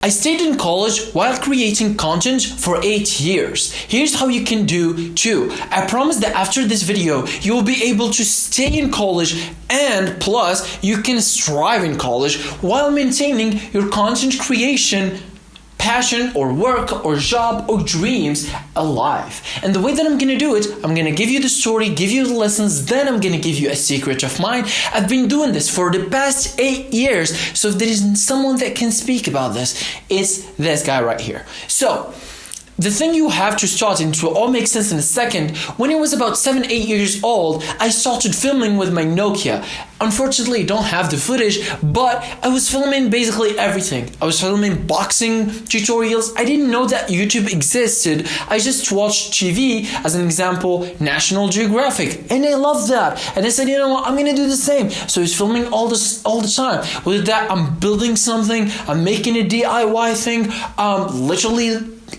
I stayed in college while creating content for 8 years. Here's how you can do too. I promise that after this video, you will be able to stay in college and plus you can strive in college while maintaining your content creation passion or work or job or dreams alive. And the way that I'm gonna do it, I'm gonna give you the story, give you the lessons, then I'm gonna give you a secret of mine. I've been doing this for the past 8 years, so if there is someone that can speak about this, it's this guy right here. So the thing you have to start, and it will all make sense in a second, when I was about 7-8 years old, I started filming with my Nokia. Unfortunately, I don't have the footage, but I was filming basically everything. I was filming boxing tutorials. I didn't know that YouTube existed. I just watched TV, as an example, National Geographic, and I loved that. And I said, you know what, I'm gonna do the same. So I was filming all the time. With that, I'm building something, I'm making a DIY thing,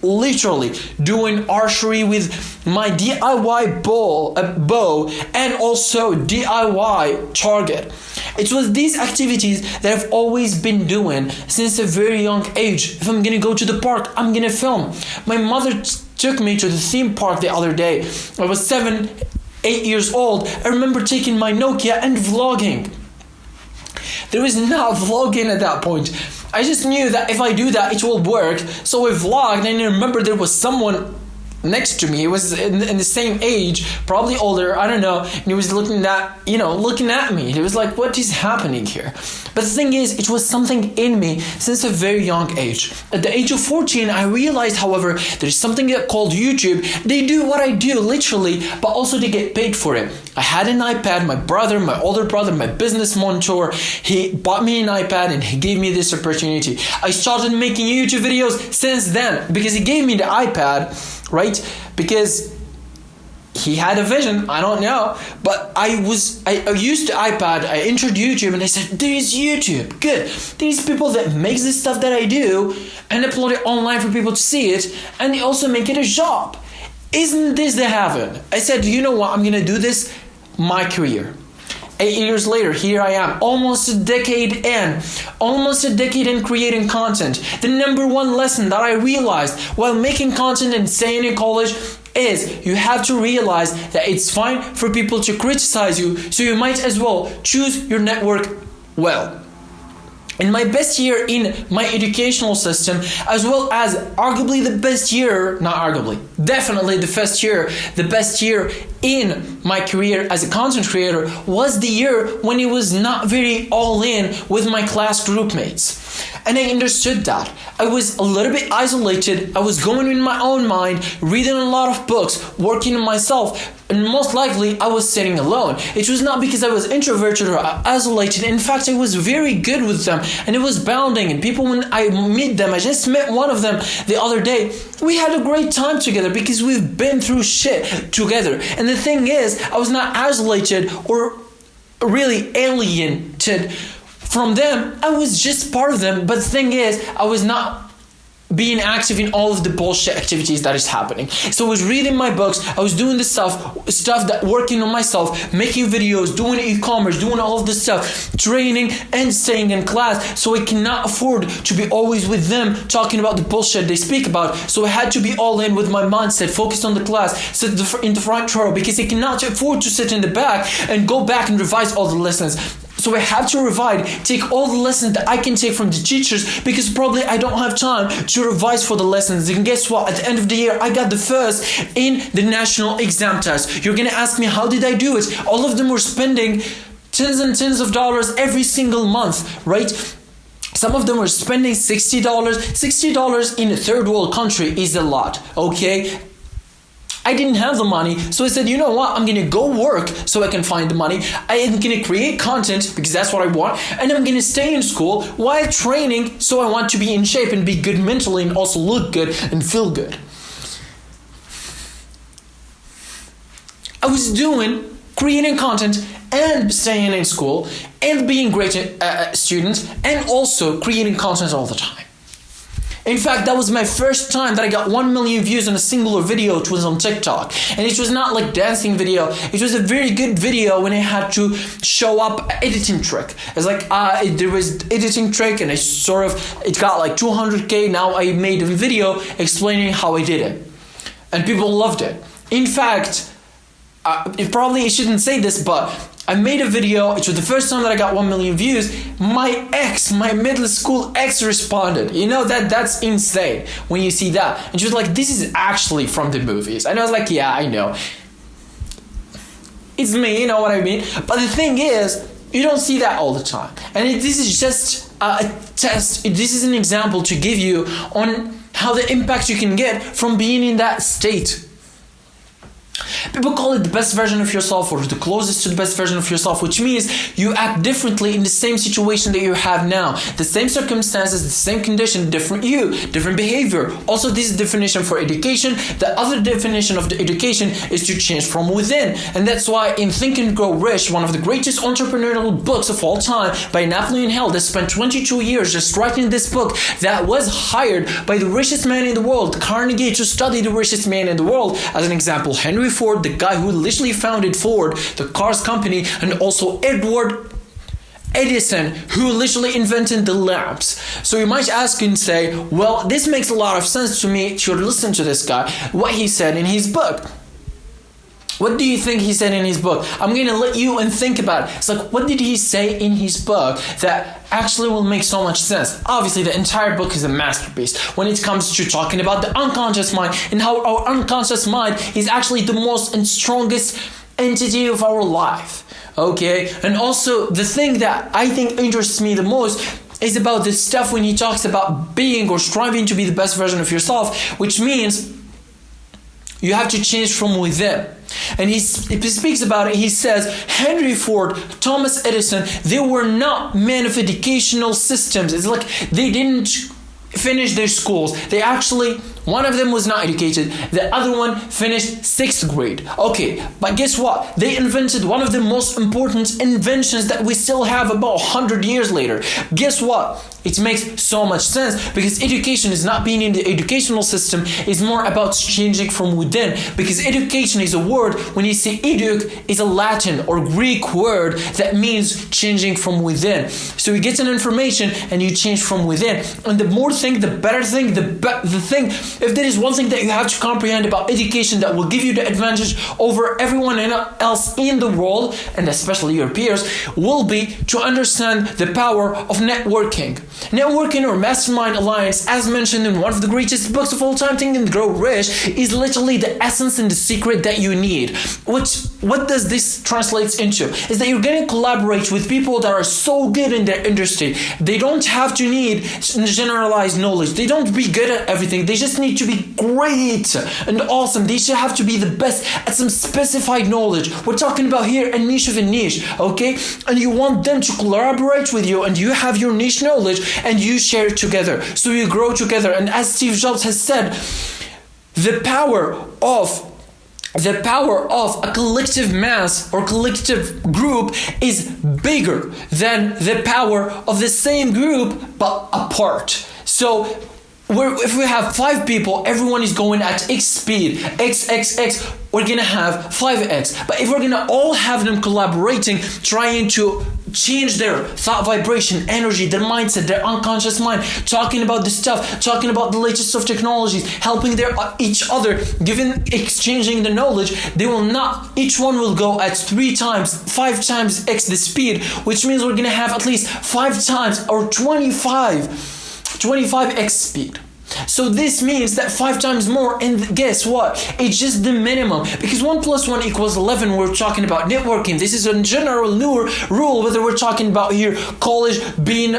literally doing archery with my DIY bow and also DIY target. It was these activities that I've always been doing since a very young age. If I'm gonna go to the park, I'm gonna film. My mother took me to the theme park the other day. I was 7-8 years old. I remember taking my Nokia and vlogging. There was no vlogging at that point. I just knew that if I do that, it will work. So I vlogged, and I remember there was someone next to me. He was in the same age, probably older, I don't know, and he was looking at me. He was like, what is happening here? But the thing is, it was something in me since a very young age. At the age of 14, I realized, however, there's something called YouTube. They do what I do, literally, but also they get paid for it. I had an iPad, my older brother, my business mentor, he bought me an iPad and he gave me this opportunity. I started making YouTube videos since then because he gave me the iPad, right? Because he had a vision, I don't know, but I used the iPad, I entered YouTube and I said, there is YouTube, good. There's people that makes the stuff that I do and upload it online for people to see it, and they also make it a job. Isn't this the heaven? I said, you know what, I'm gonna do this my career. 8 years later, here I am, almost a decade in creating content. The number one lesson that I realized while making content and staying in college is you have to realize that it's fine for people to criticize you, so you might as well choose your network well. In my best year in my educational system, as well as arguably the best year, not arguably, definitely the best year in my career as a content creator was the year when it was not very all in with my class group mates. And I understood that. I was a little bit isolated. I was going in my own mind, reading a lot of books, working on myself, and most likely I was sitting alone. It was not because I was introverted or isolated. In fact, I was very good with them, and it was bounding. And people, when I meet them, I just met one of them the other day. We had a great time together because we've been through shit together. And the thing is, I was not isolated or really alienated from them. I was just part of them, but the thing is, I was not being active in all of the bullshit activities that is happening. So I was reading my books, I was doing the stuff that working on myself, making videos, doing e-commerce, doing all of this stuff, training and staying in class. So I cannot afford to be always with them talking about the bullshit they speak about. So I had to be all in with my mindset, focused on the class, sit in the front row, because I cannot afford to sit in the back and go back and revise all the lessons. So I have to revise, take all the lessons that I can take from the teachers, because probably I don't have time to revise for the lessons. And guess what? At the end of the year, I got the first in the national exam test. You're gonna ask me, how did I do it? All of them were spending tens and tens of dollars every single month, right? Some of them were spending $60. $60 in a third world country is a lot, okay? I didn't have the money, so I said, you know what, I'm gonna go work so I can find the money. I am gonna create content because that's what I want, and I'm gonna stay in school while training, so I want to be in shape and be good mentally and also look good and feel good. I was creating content and staying in school and being great students and also creating content all the time. In fact, that was my first time that I got 1 million views on a singular video. It was on TikTok. And it was not like dancing video. It was a very good video when I had to show up editing trick. It's like there was editing trick and it got like 200k. Now I made a video explaining how I did it. And people loved it. In fact, I shouldn't say this, but I made a video. It was the first time that I got 1 million views. My middle school ex responded. You know, that's insane when you see that. And she was like, this is actually from the movies. And I was like, yeah, I know. It's me, you know what I mean? But the thing is, you don't see that all the time. And this is just a test. This is an example to give you on how the impact you can get from being in that state. People call it the best version of yourself, or the closest to the best version of yourself, which means you act differently in the same situation that you have now. The same circumstances, the same condition, different you, different behavior. Also, this is definition for education. The other definition of the education is to change from within. And that's why in Think and Grow Rich, one of the greatest entrepreneurial books of all time by Napoleon Hill, that spent 22 years just writing this book, that was hired by the richest man in the world, Carnegie, to study the richest man in the world. As an example, Henry Ford, the guy who literally founded Ford, the cars company, and also Edward Edison, who literally invented the lamps. So you might ask and say, well, this makes a lot of sense to me to listen to this guy, what he said in his book. What do you think he said in his book? I'm going to let you and think about it. It's like, what did he say in his book that actually will make so much sense? Obviously, the entire book is a masterpiece when it comes to talking about the unconscious mind and how our unconscious mind is actually the most and strongest entity of our life. Okay? And also, the thing that I think interests me the most is about this stuff when he talks about being or striving to be the best version of yourself, which means you have to change from within. And he speaks about it. He says, Henry Ford, Thomas Edison, they were not men of educational systems. It's like they didn't finish their schools. They actually, one of them was not educated. The other one finished 6th grade. Okay, but guess what? They invented one of the most important inventions that we still have about 100 years later. Guess what? It makes so much sense because education is not being in the educational system. It's more about changing from within, because education is a word. When you say educ, is a Latin or Greek word that means changing from within. So you get an information and you change from within. And the more thing, the better thing, the thing, if there is one thing that you have to comprehend about education that will give you the advantage over everyone else in the world, and especially your peers, will be to understand the power of networking. Networking or mastermind alliance, as mentioned in one of the greatest books of all time, Think and Grow Rich, is literally the essence and the secret that you need. What does this translate into? Is that you're going to collaborate with people that are so good in their industry. They don't have to need generalized knowledge. They don't be good at everything. They just need to be great and awesome. They should have to be the best at some specified knowledge. We're talking about here a niche of a niche, okay? And you want them to collaborate with you, and you have your niche knowledge and you share it together. So you grow together. And as Steve Jobs has said, the power of a collective mass or collective group is bigger than the power of the same group but apart. So if we have 5 people, everyone is going at X speed, X, we're going to have 5X. But if we're going to all have them collaborating, trying to change their thought vibration, energy, their mindset, their unconscious mind, talking about this stuff, talking about the latest of technologies, helping each other, exchanging the knowledge, they will not, each one will go at 3 times, 5 times X the speed, which means we're going to have at least 5 times or 25X speed. So this means that 5 times more, and guess what? It's just the minimum, because 1 + 1 = 11. We're talking about networking. This is a general rule, whether we're talking about here college, being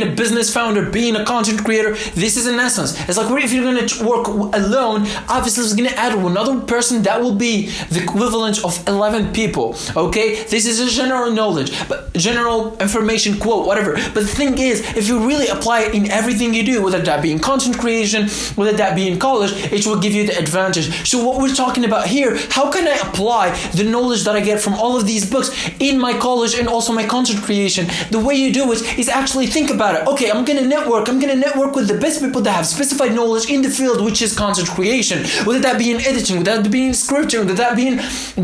a business founder, being a content creator. This is an essence. It's like, if you're going to work alone, obviously it's going to add another person that will be the equivalent of 11 people. Okay, this is a general knowledge, but general information quote, whatever. But the thing is, if you really apply it in everything you do, whether that being content creator, creation, whether that be in college, it will give you the advantage. So what we're talking about here, how can I apply the knowledge that I get from all of these books in my college and also my content creation? The way you do it is actually think about it. Okay, I'm gonna network with the best people that have specified knowledge in the field, which is content creation, whether that be in editing, whether that be in scripting, whether that be in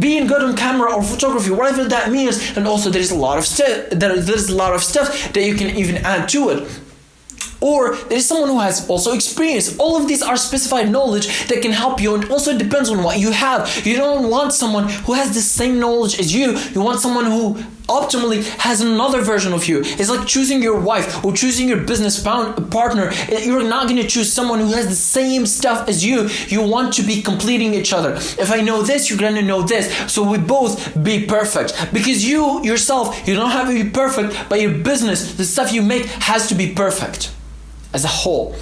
being good on camera or photography, whatever that means. And also there's a lot of stuff that you can even add to it. Or there is someone who has also experience. All of these are specified knowledge that can help you, and also it depends on what you have. You don't want someone who has the same knowledge as you. You want someone who optimally has another version of you. It's like choosing your wife or choosing your business partner. You're not going to choose someone who has the same stuff as you. You want to be completing each other. If I know this, you're going to know this. So we both be perfect. Because you yourself, you don't have to be perfect, but your business, the stuff you make, has to be perfect as a whole.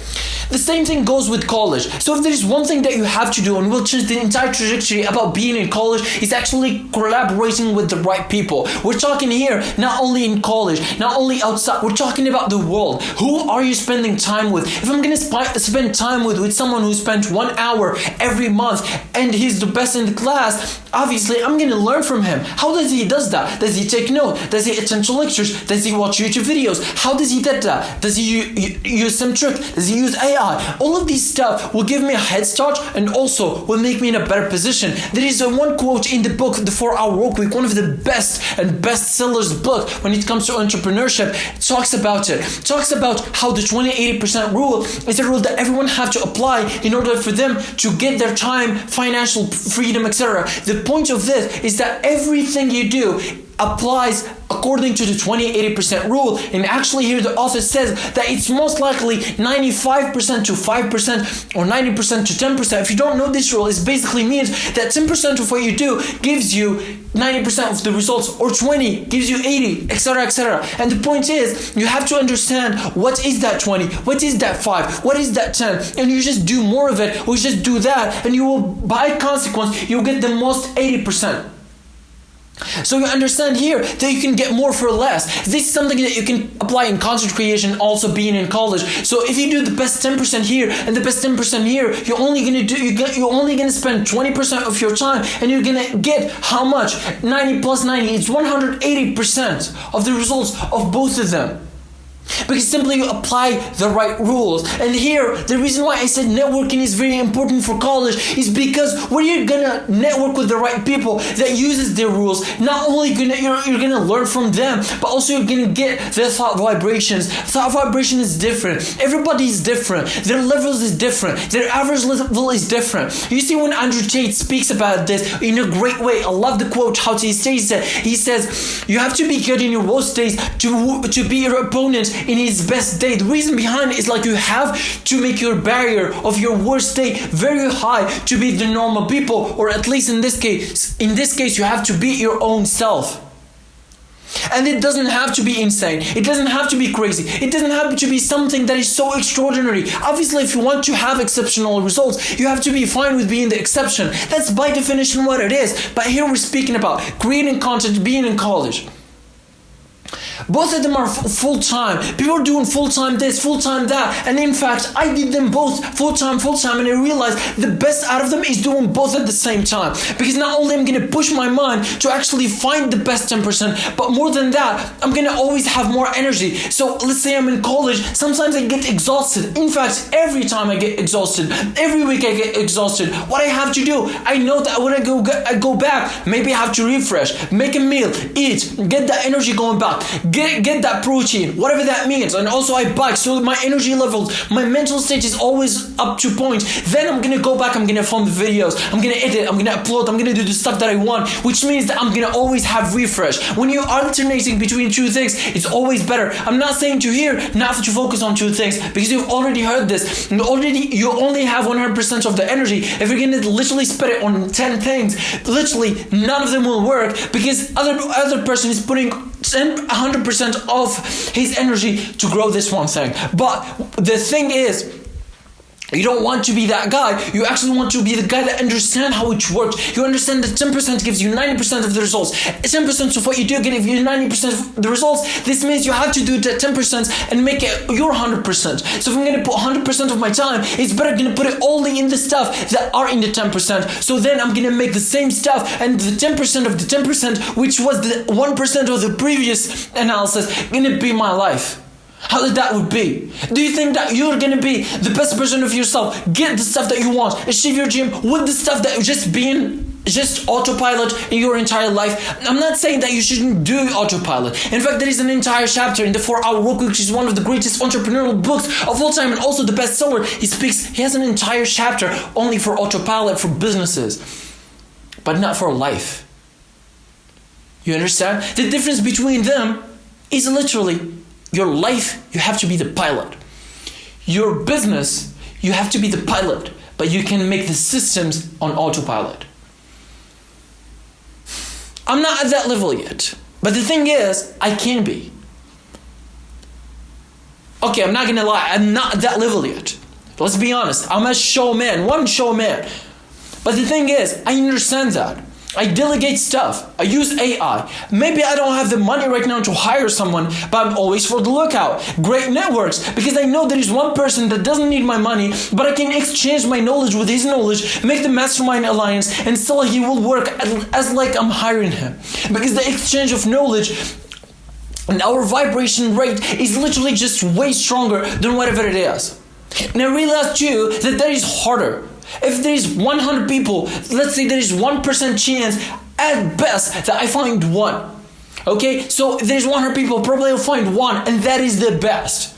The same thing goes with college. So if there is one thing that you have to do and will change the entire trajectory about being in college, is actually collaborating with the right people. We're talking here not only in college, not only outside, we're talking about the world. Who are you spending time with? If I'm going to spend time with someone who spent 1 hour every month and he's the best in the class, obviously I'm going to learn from him. How does he does that? Does he take note? Does he attend to lectures? Does he watch YouTube videos? How does he do that? Does he use some trick? Does he use AI? All of these stuff will give me a head start and also will make me in a better position. There is one quote in the book, The 4-Hour Workweek, one of the best and best sellers book when it comes to entrepreneurship. It talks about how the 20-80% rule is a rule that everyone have to apply in order for them to get their time, financial freedom, etc. The point of this is that everything you do applies according to the 20-80% rule. And actually here the author says that it's most likely 95% to 5% or 90% to 10%. If you don't know this rule, it basically means that 10% of what you do gives you 90% of the results, or 20 gives you 80, etc., etc. And the point is, you have to understand what is that 20, what is that 5, what is that 10, and you just do more of it, or you just do that, and you will, by consequence, you'll get the most 80%. So you understand here that you can get more for less. This is something that you can apply in content creation, also being in college. So if you do the best 10% here and the best 10% here, you're only gonna spend 20% of your time, and you're gonna get how much? 90 plus 90. It's 180% of the results of both of them. Because simply you apply the right rules. And here, the reason why I said networking is very important for college is because when you're gonna network with the right people that uses their rules, not only you're gonna learn from them, but also you're gonna get their thought vibrations. Thought vibration is different. Everybody is different. Their levels is different. Their average level is different. You see, when Andrew Tate speaks about this in a great way, I love the quote, how he states it. He says, you have to be good in your worst days to be your opponent in his best day. The reason behind it is like you have to make your barrier of your worst day very high to be the normal people, or at least in this case you have to be your own self. And it doesn't have to be insane. It doesn't have to be crazy. It doesn't have to be something that is so extraordinary. Obviously, if you want to have exceptional results, you have to be fine with being the exception. That's by definition what it is. But here we're speaking about creating content, being in college. Both of them are full-time. People are doing full-time this, full-time that. And in fact, I did them both full-time, and I realized the best out of them is doing both at the same time. Because not only I'm going to push my mind to actually find the best 10%, but more than that, I'm going to always have more energy. So let's say I'm in college, sometimes I get exhausted. In fact, every time I get exhausted, every week I get exhausted. What I have to do, I know that when I go back, maybe I have to refresh, make a meal, eat, get that energy going back. Get that protein, whatever that means. And also I bike, so my energy levels, my mental state is always up to point. Then I'm gonna go back, I'm gonna film the videos, I'm gonna edit, I'm gonna upload, I'm gonna do the stuff that I want, which means that I'm gonna always have refresh. When you're alternating between two things, it's always better. I'm not saying to here not to focus on two things, because you've already heard this. You only have 100% of the energy. If you're gonna literally spend it on 10 things, literally none of them will work, because other person is putting 100% of his energy to grow this one thing. But the thing is, You don't want to be that guy. You actually want to be the guy that understands how it works. You understand that 10% gives you 90% of the results. 10% of what you do gives you 90% of the results. This means you have to do that 10% and make it your 100%. So if I'm going to put 100% of my time, it's better going to put it only in the stuff that are in the 10%. So then I'm going to make the same stuff, and the 10% of the 10%, which was the 1% of the previous analysis, going to be my life. How that would be? Do you think that you're gonna be the best version of yourself, get the stuff that you want, achieve your dream with the stuff that just autopilot in your entire life? I'm not saying that you shouldn't do autopilot. In fact, there is an entire chapter in the 4-Hour Workweek, which is one of the greatest entrepreneurial books of all time and also the bestseller. He has an entire chapter only for autopilot for businesses, but not for life. You understand? The difference between them is literally your life, you have to be the pilot. Your business, you have to be the pilot, but you can make the systems on autopilot. I'm not at that level yet, but the thing is, I can be. Okay, I'm not gonna lie, I'm not at that level yet. Let's be honest, I'm a showman, one showman. But the thing is, I understand that. I delegate stuff. I use AI. Maybe I don't have the money right now to hire someone, but I'm always for the lookout. Great networks, because I know there is one person that doesn't need my money, but I can exchange my knowledge with his knowledge, make the mastermind alliance, and still he will work as like I'm hiring him. Because the exchange of knowledge and our vibration rate is literally just way stronger than whatever it is. And I realized too that that is harder. If there is 100 people, let's say there is 1% chance at best that I find one. Okay, so if there's 100 people, probably I'll find one, and that is the best.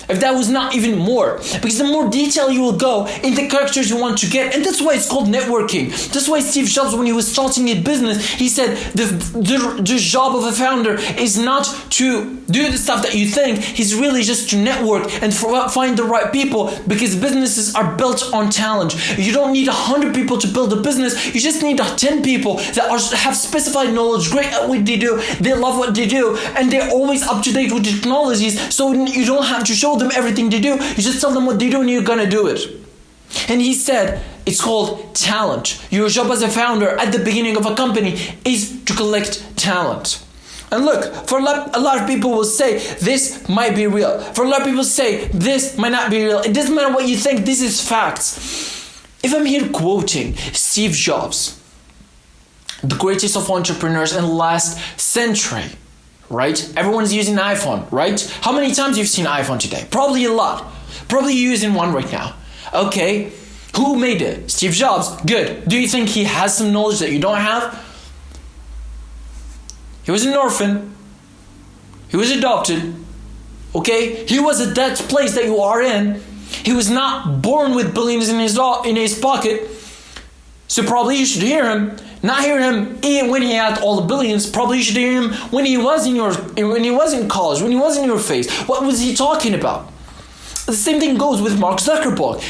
If that was not even more. Because the more detail you will go in the characters you want to get, and that's why it's called networking. That's why Steve Jobs, when he was starting a business, he said the job of a founder is not to do the stuff that you think, he's really just to network and find the right people, because businesses are built on talent. You don't need 100 people to build a business, you just need 10 people that have specified knowledge, great at what they do, they love what they do, and they're always up to date with technologies, so you don't have to show them everything to do, you just tell them what they do and you're gonna do it. And he said it's called talent. Your job as a founder at the beginning of a company is to collect talent. And look, for a lot of people will say this might be real. For a lot of people say this might not be real. It doesn't matter what you think, this is facts. If I'm here quoting Steve Jobs, the greatest of entrepreneurs in the last century, right? Everyone's using an iPhone, right? How many times you've seen iPhone today? Probably a lot. Probably you're using one right now. Okay, who made it? Steve Jobs. Good. Do you think he has some knowledge that you don't have? He was an orphan. He was adopted. Okay, he was at that place that you are in. He was not born with billions in his pocket. So probably you should hear him. Not hear him when he had all the billions. Probably you should hear him when he was in college, when he was in your face. What was he talking about? The same thing goes with Mark Zuckerberg,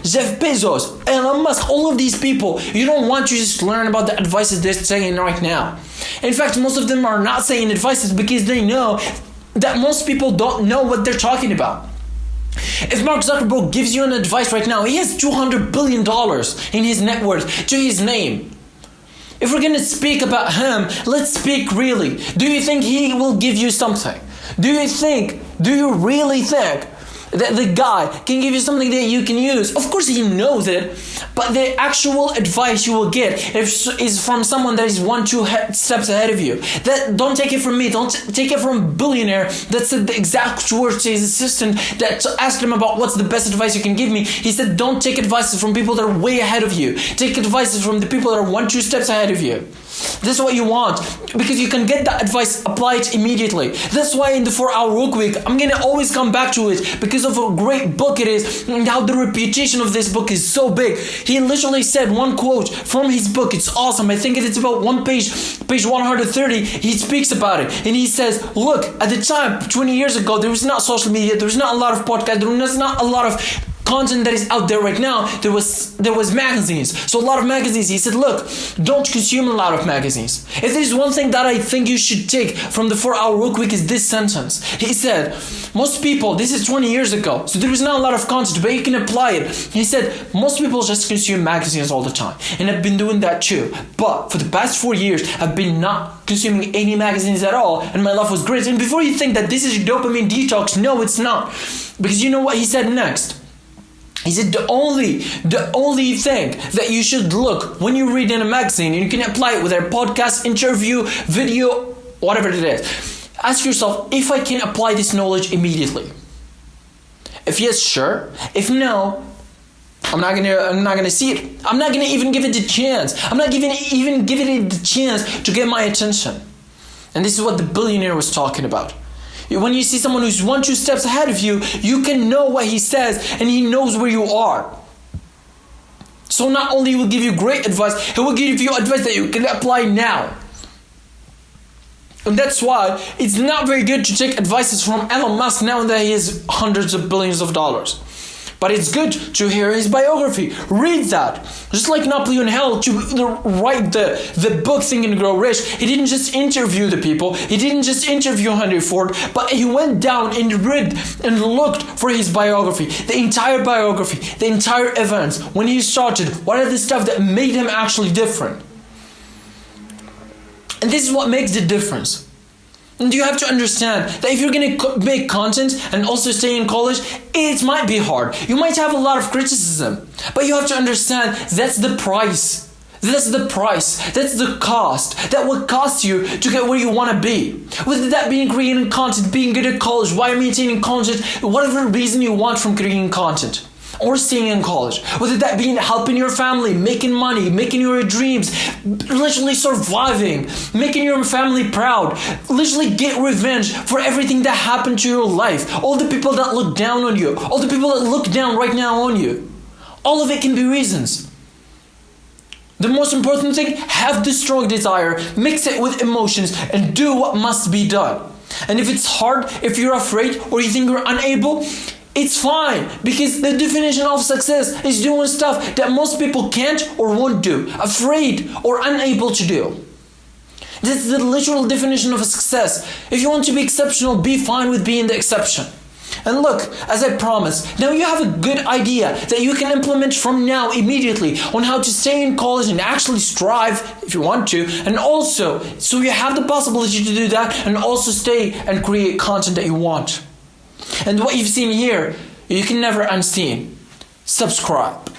Jeff Bezos, Elon Musk, all of these people. You don't want to just learn about the advices they're saying right now. In fact, most of them are not saying advices because they know that most people don't know what they're talking about. If Mark Zuckerberg gives you an advice right now, he has $200 billion in his net worth to his name. If we're going to speak about him, let's speak really. Do you think he will give you something? Do you really think that the guy can give you something that you can use? Of course he knows it, but the actual advice you will get is from someone that is 1-2 steps ahead of you. Don't take it from me, don't take it from a billionaire that said the exact words to his assistant that asked him about what's the best advice you can give me. He said don't take advices from people that are way ahead of you. Take advices from the people that are 1-2 steps ahead of you. This is what you want, because you can get that advice applied immediately. That's why in the 4-Hour Workweek, I'm going to always come back to it because of a great book it is and how the reputation of this book is so big. He literally said one quote from his book. It's awesome. I think it's about one page 130. He speaks about it and he says, look, at the time, 20 years ago, there was not social media. There was not a lot of podcasts. There was not a lot of content that is out there right now, there was magazines. So a lot of magazines. He said, look, don't consume a lot of magazines. If there's one thing that I think you should take from the 4-Hour Workweek is this sentence. He said, most people, this is 20 years ago, so there was not a lot of content, but you can apply it. He said, most people just consume magazines all the time. And I've been doing that too. But for the past 4 years, I've been not consuming any magazines at all, and my life was great. And before you think that this is dopamine detox, no, it's not. Because you know what he said next? He said the only thing that you should look when you read in a magazine, and you can apply it with a podcast, interview, video, whatever it is. Ask yourself, if I can apply this knowledge immediately. If yes, sure. If no, I'm not gonna see it. I'm not gonna even give it the chance. I'm not even giving it the chance to get my attention. And this is what the billionaire was talking about. When you see someone who's 1-2 steps ahead of you, you can know what he says, and he knows where you are. So not only will he give you great advice, he will give you advice that you can apply now. And that's why it's not very good to take advices from Elon Musk now that he has hundreds of billions of dollars. But it's good to hear his biography. Read that. Just like Napoleon Hill, to write the book Think and Grow Rich, he didn't just interview the people. He didn't just interview Henry Ford, but he went down and read and looked for his biography. The entire biography, the entire events, when he started, what are the stuff that made him actually different. And this is what makes the difference. And you have to understand that if you're going to make content and also stay in college, it might be hard. You might have a lot of criticism. But you have to understand that's the price. That's the price. That's the cost. That will cost you to get where you want to be. Whether that being creating content, being good at college, why maintaining content, whatever reason you want from creating content. Or staying in college, whether that being helping your family, making money, making your dreams, literally surviving, making your family proud, literally get revenge for everything that happened to your life, all the people that look down on you, all the people that look down right now on you. All of it can be reasons. The most important thing, have the strong desire, mix it with emotions, and do what must be done. And if it's hard, if you're afraid, or you think you're unable, it's fine, because the definition of success is doing stuff that most people can't or won't do, afraid or unable to do. That's the literal definition of a success. If you want to be exceptional, be fine with being the exception. And look, as I promised, now you have a good idea that you can implement from now immediately on how to stay in college and actually strive if you want to, and also, so you have the possibility to do that and also stay and create content that you want. And what you've seen here, you can never unseen. Subscribe.